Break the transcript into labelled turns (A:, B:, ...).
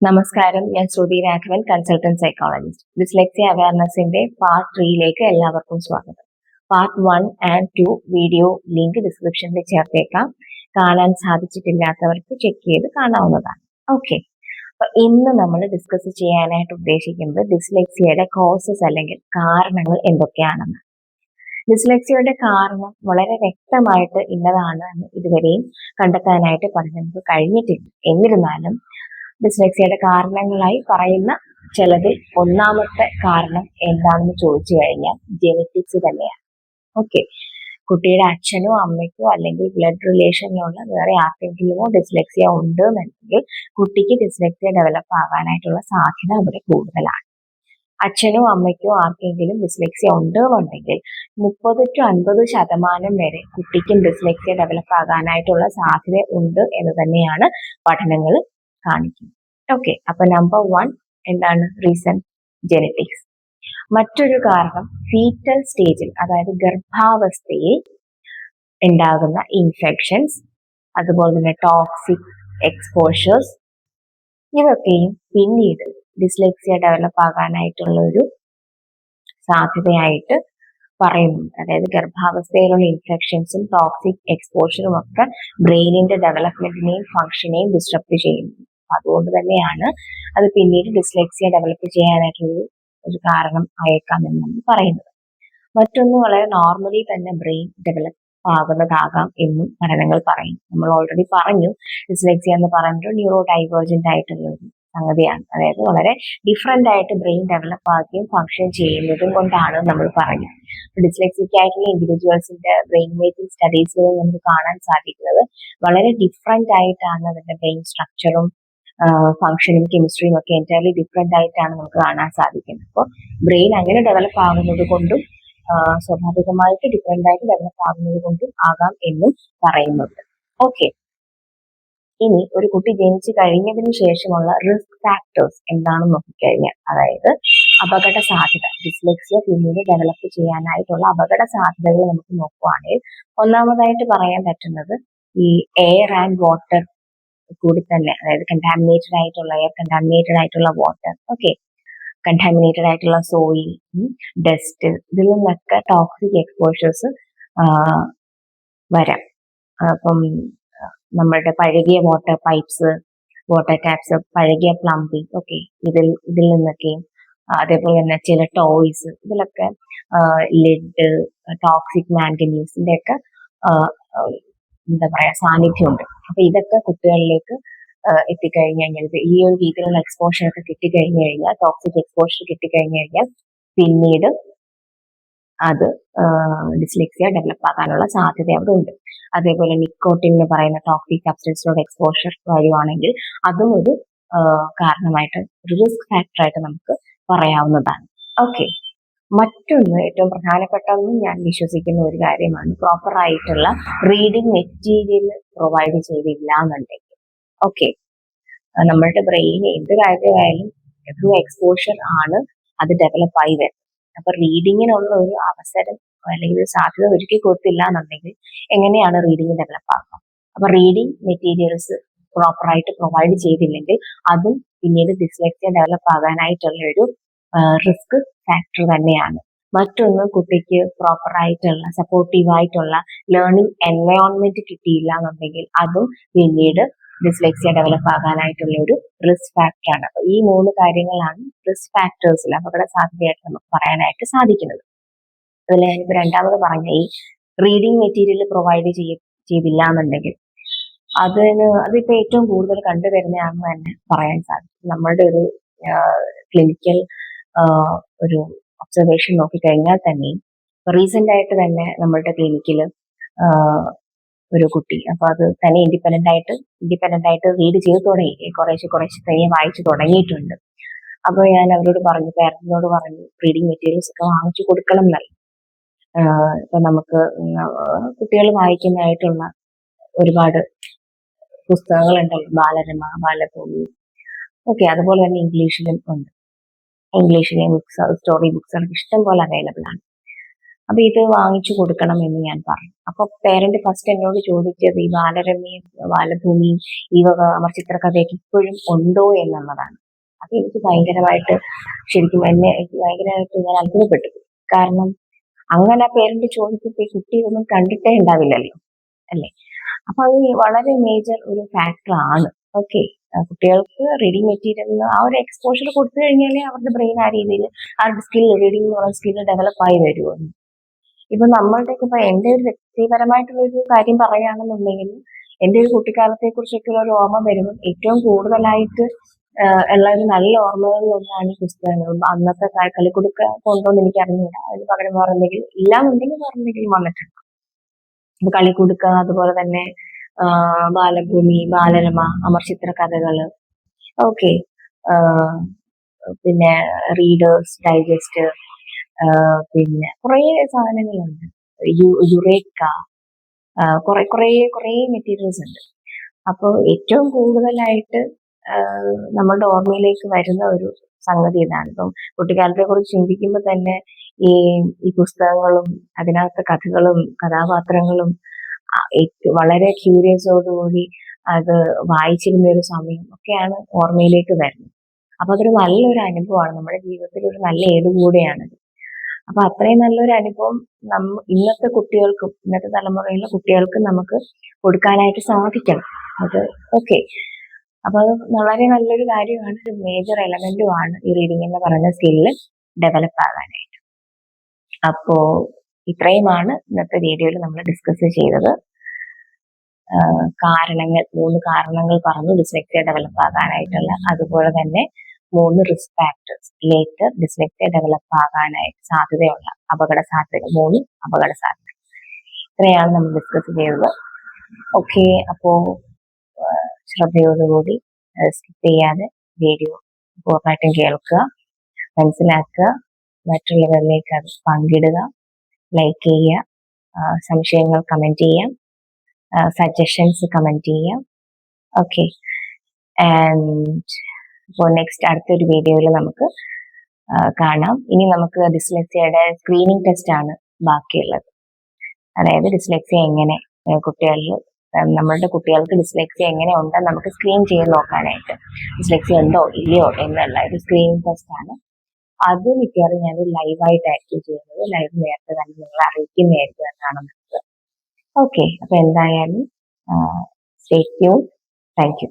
A: നമസ്കാരം, ഞാൻ Shruti Raghavan, consultant psychologist. Dyslexia അവയർനെസിന്റെ പാർട്ട് 3ലേക്ക് എല്ലാവർക്കും സ്വാഗതം. പാർട്ട് 1 ആൻഡ് 2 വീഡിയോ ലിങ്ക് ഡിസ്ക്രിപ്ഷനിൽ ചേർത്തേക്കാം. കാണാൻ സാധിച്ചിട്ടില്ലാത്തവർക്ക് ചെക്ക് ചെയ്ത് കാണാവുന്നതാണ്. ഓക്കെ, അപ്പൊ ഇന്ന് നമ്മൾ ഡിസ്കസ് ചെയ്യാനായിട്ട് ഉദ്ദേശിക്കുന്നത് ഡിസ്ലെക്സിയയുടെ കോസസ് അല്ലെങ്കിൽ കാരണങ്ങൾ എന്തൊക്കെയാണെന്ന്. ഡിസ്ലെക്സിയയുടെ കാരണം വളരെ വ്യക്തമായിട്ട് ഇന്നതാണ് എന്ന് ഇതുവരെയും കണ്ടെത്താനായിട്ട് പഠനങ്ങൾക്ക് കഴിഞ്ഞിട്ടില്ല. എന്നിരുന്നാലും ഡിസ്ലെക്സിയയുടെ കാരണങ്ങളായി പറയുന്ന ചിലതിൽ ഒന്നാമത്തെ കാരണം എന്താണെന്ന് ചോദിച്ചു കഴിഞ്ഞാൽ ജെനറ്റിക്സ് തന്നെയാണ്. ഓക്കെ, കുട്ടിയുടെ അച്ഛനോ അമ്മയ്ക്കോ അല്ലെങ്കിൽ ബ്ലഡ് റിലേഷനിലുള്ള വേറെ ആർക്കെങ്കിലുമോ ഡിസ്ലെക്സിയ ഉണ്ട് എന്നുണ്ടെങ്കിൽ കുട്ടിക്ക് ഡിസ്ലെക്സിയ ഡെവലപ്പ് ആകാനായിട്ടുള്ള സാധ്യത അവിടെ കൂടുതലാണ്. അച്ഛനോ അമ്മയ്ക്കോ ആർക്കെങ്കിലും ഡിസ്ലെക്സിയ ഉണ്ട് എന്നുണ്ടെങ്കിൽ 30-50% വരെ കുട്ടിക്കും ഡിസ്ലെക്സിയ ഡെവലപ്പ് ആകാനായിട്ടുള്ള സാധ്യത ഉണ്ട് എന്ന് തന്നെയാണ് പഠനങ്ങൾ കാണിക്കുന്നത്. ഓക്കെ, അപ്പൊ നമ്പർ 1 എന്താണ്? Reason genetics. മറ്റൊരു കാരണം ഫീറ്റൽ സ്റ്റേജിൽ, അതായത് ഗർഭാവസ്ഥയിൽ ഉണ്ടാകുന്ന ഇൻഫെക്ഷൻസ്, അതുപോലെ തന്നെ ടോക്സിക് എക്സ്പോഷേഴ്സ്, ഇതൊക്കെയും പിന്നീട് ഡിസ്ലെക്സിയ ഡെവലപ്പ് ആകാനായിട്ടുള്ള ഒരു സാധ്യതയായിട്ട് പറയുന്നുണ്ട്. അതായത് ഗർഭാവസ്ഥയിലുള്ള ഇൻഫെക്ഷൻസും ടോക്സിക് എക്സ്പോഷറും ഒക്കെ ബ്രെയിനിന്റെ ഡെവലപ്മെന്റിനെയും ഫംഗ്ഷനെയും ഡിസ്ട്രപ്റ്റ് ചെയ്യുന്നു. അതുകൊണ്ട് തന്നെയാണ് അത് പിന്നീട് ഡിസ്ലെക്സിയ ഡെവലപ്പ് ചെയ്യാനായിട്ടുള്ള ഒരു കാരണം ആയേക്കാമെന്ന് നമ്മൾ പറയുന്നത്. മറ്റൊന്ന്, വളരെ നോർമലി തന്നെ ബ്രെയിൻ ഡെവലപ്പ് ആകുന്നതാകാം എന്നും പഠനങ്ങൾ പറയും. നമ്മൾ ഓൾറെഡി പറഞ്ഞു, ഡിസ്ലെക്സിയ എന്ന് പറയുന്നത് ന്യൂറോ ഡൈവേർജന്റ് ആയിട്ടുള്ള ഒരു സംഗതിയാണ്. അതായത് വളരെ ഡിഫറെന്റ് ആയിട്ട് ബ്രെയിൻ ഡെവലപ്പ് ആക്കുകയും ഫംഗ്ഷൻ ചെയ്യുന്നതും കൊണ്ടാണ് നമ്മൾ പറഞ്ഞത്. ഡിസ്ലെക്സിക് ആയിട്ടുള്ള ഇൻഡിവിജ്വൽസിന്റെ ബ്രെയിൻ മേക്കിംഗ് സ്റ്റഡീസുകൾ നമുക്ക് കാണാൻ സാധിക്കുന്നത് വളരെ ഡിഫറെന്റ് ആയിട്ടാണ് അതിന്റെ ബ്രെയിൻ സ്ട്രക്ചറും ഫംഗ്ഷനും കെമിസ്ട്രിയും ഒക്കെ എൻറ്റയർലി ഡിഫറെന്റ് ആയിട്ടാണ് നമുക്ക് കാണാൻ സാധിക്കുന്നത്. അപ്പോൾ ബ്രെയിൻ അങ്ങനെ ഡെവലപ്പ് ആകുന്നത് കൊണ്ടും സ്വാഭാവികമായിട്ട് ഡിഫറെന്റ് ആയിട്ട് ഡെവലപ്പ് ആകുന്നത് കൊണ്ടും ആകാം എന്നും പറയുന്നുണ്ട്. ഓക്കെ, ഇനി ഒരു കുട്ടി ജനിച്ചു കഴിഞ്ഞതിന് ശേഷമുള്ള റിസ്ക് ഫാക്ടേഴ്സ് എന്താണെന്ന് നോക്കിക്കഴിഞ്ഞാൽ, അതായത് അപകട സാധ്യത, ഡിസ്ലെക്സിയ പിന്നീട് ഡെവലപ്പ് ചെയ്യാനായിട്ടുള്ള അപകട സാധ്യതകൾ നമുക്ക് നോക്കുവാണെങ്കിൽ ഒന്നാമതായിട്ട് പറയാൻ പറ്റുന്നത് ഈ എയർ ആൻഡ് വാട്ടർ കൂടി തന്നെ, അതായത് കണ്ടാമിനേറ്റഡ് ആയിട്ടുള്ള എയർ, കണ്ടാമിനേറ്റഡ് ആയിട്ടുള്ള വാട്ടർ, ഓക്കെ, കണ്ടാമിനേറ്റഡ് ആയിട്ടുള്ള സോയിൽ, ഡസ്റ്റ്, ഇതിൽ നിന്നൊക്കെ ടോക്സിക് എക്സ്പോഷേഴ്സ് വരാം. അപ്പം നമ്മളുടെ പഴകിയ വാട്ടർ പൈപ്സ്, വാട്ടർ ടാപ്സ്, പഴകിയ പ്ലംബിംഗ്, ഓക്കെ, ഇതിൽ നിന്നൊക്കെയും അതേപോലെ തന്നെ ചില ടോയ്സ്, ഇതിലൊക്കെ ലെഡ്, ടോക്സിക് മാംഗനീസിന്റെ ഒക്കെ എന്താ പറയാ സാന്നിധ്യമുണ്ട്. അപ്പൊ ഇതൊക്കെ കുട്ടികളിലേക്ക് എത്തിക്കഴിഞ്ഞു കഴിഞ്ഞാൽ, ഈ ഒരു രീതിയിലുള്ള എക്സ്പോഷർ ഒക്കെ കിട്ടിക്കഴിഞ്ഞു കഴിഞ്ഞാൽ, ടോക്സിക് എക്സ്പോഷർ കിട്ടിക്കഴിഞ്ഞു കഴിഞ്ഞാൽ പിന്നീട് അത് ഡിസ്ലെക്സിയ ഡെവലപ്പ് ആകാനുള്ള സാധ്യത അവിടെ ഉണ്ട്. അതേപോലെ നിക്കോട്ടിൻ എന്ന് പറയുന്ന ടോക്സിക് സബ്സ്റ്റൻസിനോട് എക്സ്പോഷർ വരുവാണെങ്കിൽ അതും ഒരു കാരണമായിട്ട്, ഒരു റിസ്ക് ഫാക്ടറായിട്ട് നമുക്ക് പറയാവുന്നതാണ്. ഓക്കെ, മറ്റൊന്ന് ഏറ്റവും പ്രധാനപ്പെട്ടതെന്ന് ഞാൻ വിശ്വസിക്കുന്ന ഒരു കാര്യമാണ് പ്രോപ്പർ ആയിട്ടുള്ള റീഡിംഗ് മെറ്റീരിയൽ പ്രൊവൈഡ് ചെയ്തില്ല എന്നുണ്ടെങ്കിൽ. ഓക്കെ, നമ്മളുടെ ബ്രെയിൻ എന്ത് കാര്യമായാലും ത്രൂ എക്സ്പോഷർ ആണ് അത് ഡെവലപ്പ് ആയി വരുന്നത്. അപ്പൊ റീഡിങ്ങിനുള്ള ഒരു അവസരം അല്ലെങ്കിൽ ഒരു സാധ്യത ഒരുക്കി കൊടുത്തില്ല എന്നുണ്ടെങ്കിൽ എങ്ങനെയാണ് റീഡിങ് ഡെവലപ്പ് ആകുക? അപ്പൊ റീഡിങ് മെറ്റീരിയൽസ് പ്രോപ്പറായിട്ട് പ്രൊവൈഡ് ചെയ്തില്ലെങ്കിൽ അതും പിന്നീട് ഡിസ്ലെക്സിയ ഡെവലപ്പ് ആകാനായിട്ടുള്ള ഒരു റിസ്ക് ഫാക്ടർ തന്നെയാണ്. മറ്റൊന്ന്, കുട്ടിക്ക് പ്രോപ്പർ ആയിട്ടുള്ള സപ്പോർട്ടീവ് ആയിട്ടുള്ള ലേണിംഗ് എൻവയോൺമെന്റ് കിട്ടിയില്ല എന്നുണ്ടെങ്കിൽ അതും പിന്നീട് ഡിസ്ലെക്സിയ ഡെവലപ്പ് ആകാനായിട്ടുള്ള ഒരു റിസ്ക് ഫാക്ടറാണ്. അപ്പൊ ഈ 3 കാര്യങ്ങളാണ് റിസ്ക് ഫാക്ടേഴ്സിൽ അപകട സാധ്യതയായിട്ട് നമുക്ക് പറയാനായിട്ട് സാധിക്കുന്നത്. അതിൽ ഞാനിപ്പോ രണ്ടാമത് പറഞ്ഞ ഈ റീഡിംഗ് മെറ്റീരിയൽ പ്രൊവൈഡ് ചെയ്തില്ല എന്നുണ്ടെങ്കിൽ അതിപ്പോ ഏറ്റവും കൂടുതൽ കണ്ടുവരുന്നതാണെന്ന് തന്നെ പറയാൻ സാധിക്കും. നമ്മളുടെ ഒരു ക്ലിനിക്കൽ ഒരു ഒബ്സർവേഷൻ നോക്കിക്കഴിഞ്ഞാൽ തന്നെ റീസെന്റ് ആയിട്ട് തന്നെ നമ്മളുടെ ക്ലിനിക്കിൽ ഒരു കുട്ടി, അപ്പൊ അത് തന്നെ ഇൻഡിപെൻഡന്റ് ആയിട്ട് റീഡ് ചെയ്ത് തുടങ്ങി, കുറേശ്ശെ തനിയെ വായിച്ചു തുടങ്ങിയിട്ടുണ്ട്. അപ്പൊ ഞാൻ അവരോട് പറഞ്ഞു, പേരന്റിനോട് പറഞ്ഞു, റീഡിങ് മെറ്റീരിയൽസ് ഒക്കെ വാങ്ങിച്ചു കൊടുക്കണം എന്നല്ല. ഇപ്പൊ നമുക്ക് കുട്ടികൾ വായിക്കുന്നതായിട്ടുള്ള ഒരുപാട് പുസ്തകങ്ങളുണ്ടല്ലോ, ബാലരമ, ബാലഭൂമി, ഓക്കെ, അതുപോലെ തന്നെ ഇംഗ്ലീഷിലെ ബുക്സ്, സ്റ്റോറി ബുക്സ് ഇഷ്ടം പോലെ അവൈലബിൾ ആണ്. അപ്പൊ ഇത് വാങ്ങിച്ചു കൊടുക്കണം എന്ന് ഞാൻ പറഞ്ഞു. അപ്പൊ പേരന്റ് ഫസ്റ്റ് എന്നോട് ചോദിച്ചത് ഈ ബാലരമയും ബാലഭൂമിയും ഈ വക അമർചിത്രകഥയൊക്കെ ഇപ്പോഴും ഉണ്ടോ എന്നുള്ളതാണ്. അത് എനിക്ക് ഭയങ്കരമായിട്ട് ശരിക്കും എനിക്ക് ഭയങ്കരമായിട്ട് ഞാൻ അത്ഭുതപ്പെട്ടു. കാരണം അങ്ങനെ പേരന്റ് ചോദിച്ചപ്പോൾ ഈ കുട്ടി ഒന്നും കണ്ടിട്ടേ ഉണ്ടാവില്ലല്ലോ, അല്ലേ? അപ്പൊ അത് വളരെ മേജർ ഒരു ഫാക്ടർ ആണ്. ഓക്കെ, കുട്ടികൾക്ക് റീഡിങ് മെറ്റീരിയലിന് ആ ഒരു എക്സ്പോഷർ കൊടുത്തു കഴിഞ്ഞാലേ അവരുടെ ബ്രെയിൻ ആ രീതിയിൽ അവരുടെ സ്കിൽ റീഡിംഗ് എന്നുള്ള സ്കിൽ ഡെവലപ്പ് ആയി വരുമോ. ഇപ്പൊ നമ്മളുടെയൊക്കെ ഇപ്പൊ എന്റെ ഒരു വ്യക്തിപരമായിട്ടുള്ള ഒരു കാര്യം പറയുകയാണെന്നുണ്ടെങ്കിൽ എന്റെ ഒരു കുട്ടിക്കാലത്തെ കുറിച്ചൊക്കെ ഒരു ഓർമ്മ വരുമ്പോൾ ഏറ്റവും കൂടുതലായിട്ട് ഉള്ള ഒരു നല്ല ഓർമ്മകളിൽ ഒന്നാണ് ഈ പുസ്തകങ്ങൾ. അന്നത്തെ കളിക്കുടുക്ക കൊണ്ടോന്ന് എനിക്ക് അറിഞ്ഞില്ല, അതിന് പകരം വേറെ എന്തെങ്കിലും ഇല്ലാന്നുണ്ടെങ്കിൽ വേറെ എന്തെങ്കിലും വന്നിട്ടുണ്ട്. ഇപ്പൊ കളിക്കുടുക്ക, അതുപോലെ തന്നെ ബാലഭൂമി, ബാലരമ, അമർചിത്ര കഥകള്, ഓക്കെ, പിന്നെ റീഡേഴ്സ് ഡൈജസ്റ്റ്, പിന്നെ കുറേ സാധനങ്ങളുണ്ട്, യുറേക്ക, കുറെ കുറെ കുറെ മെറ്റീരിയൽസ് ഉണ്ട്. അപ്പോൾ ഏറ്റവും കൂടുതലായിട്ട് നമ്മളുടെ ഓർമ്മയിലേക്ക് വരുന്ന ഒരു സംഗതി ഇതാണ്. ഇപ്പം കുട്ടിക്കാലത്തെ കുറിച്ച് ചിന്തിക്കുമ്പോൾ തന്നെ ഈ പുസ്തകങ്ങളും അതിനകത്തെ കഥകളും കഥാപാത്രങ്ങളും വളരെ ക്യൂരിയസോടുകൂടി അത് വായിച്ചിരുന്ന ഒരു സമയം ഒക്കെയാണ് ഓർമ്മയിലേക്ക് വരുന്നത്. അപ്പൊ അതൊരു നല്ലൊരു അനുഭവമാണ്, നമ്മുടെ ജീവിതത്തിൽ ഒരു നല്ല ഏടുകൂടെയാണത്. അപ്പൊ അത്രയും നല്ലൊരു അനുഭവം ഇന്നത്തെ കുട്ടികൾക്കും ഇന്നത്തെ തലമുറയിലെ കുട്ടികൾക്കും നമുക്ക് കൊടുക്കാനായിട്ട് സാധിക്കണം. അത് ഓക്കെ. അപ്പൊ അത് വളരെ നല്ലൊരു കാര്യമാണ്, ഒരു മേജർ എലമെന്റുമാണ് ഈ റീഡിംഗ് എന്ന് പറയുന്ന സ്കില്ല് ഡെവലപ്പ് ആകാനായിട്ട്. അപ്പോ ഇത്രയുമാണ് ഇന്നത്തെ വീഡിയോയിൽ നമ്മൾ ഡിസ്കസ് ചെയ്തത്. കാരണങ്ങൾ, 3 കാരണങ്ങൾ പറഞ്ഞു ഡിസ്ലെക്സിയ ഡെവലപ്പ് ആകാനായിട്ടുള്ള. അതുപോലെ തന്നെ 3 risk factors later dyslexia develop ആകാനായിട്ട് സാധ്യതയുള്ള അപകട സാധ്യത, 3 അപകട സാധ്യത. ഇത്രയാണ് നമ്മൾ ഡിസ്കസ് ചെയ്തത്. ഓക്കെ, അപ്പോ ശ്രദ്ധയോടുകൂടി സ്കിപ്പ് ചെയ്യാതെ വീഡിയോ പൂർണ്ണമായിട്ടും കേൾക്കുക, മനസ്സിലാക്കുക, മറ്റുള്ളവരിലേക്ക് അത് പങ്കിടുക, ലൈക്ക് ചെയ്യുക, സംശയങ്ങൾ കമന്റ് ചെയ്യാം, സജഷൻസ് കമന്റ് ചെയ്യാം. ഓക്കെ, ആൻഡ് അപ്പോൾ നെക്സ്റ്റ് അടുത്തൊരു വീഡിയോയിൽ നമുക്ക് കാണാം. ഇനി നമുക്ക് ഡിസ്ലെക്സിയയുടെ സ്ക്രീനിങ് ടെസ്റ്റ് ആണ് ബാക്കിയുള്ളത്. അതായത് ഡിസ്ലെക്സിയ എങ്ങനെ കുട്ടികളിൽ, നമ്മളുടെ കുട്ടികൾക്ക് ഡിസ്ലെക്സിയ എങ്ങനെ ഉണ്ടെന്ന് നമുക്ക് സ്ക്രീൻ ചെയ്ത് നോക്കാനായിട്ട്, ഡിസ്ലെക്സിയ ഉണ്ടോ ഇല്ലയോ എന്നുള്ള ഒരു സ്ക്രീനിങ് ടെസ്റ്റ് ആണ്. അത് മിക്കവാറും ഞാൻ ലൈവായിട്ടായിരിക്കും ചെയ്യുന്നത്. ലൈവ് നേരത്തെ തന്നെ നിങ്ങൾ അറിയിക്കുന്നതായിരിക്കും എന്നാണ് നമുക്ക്. ഓക്കെ, അപ്പൊ എന്തായാലും സ്റ്റേ ട്യൂൺ. Thank you.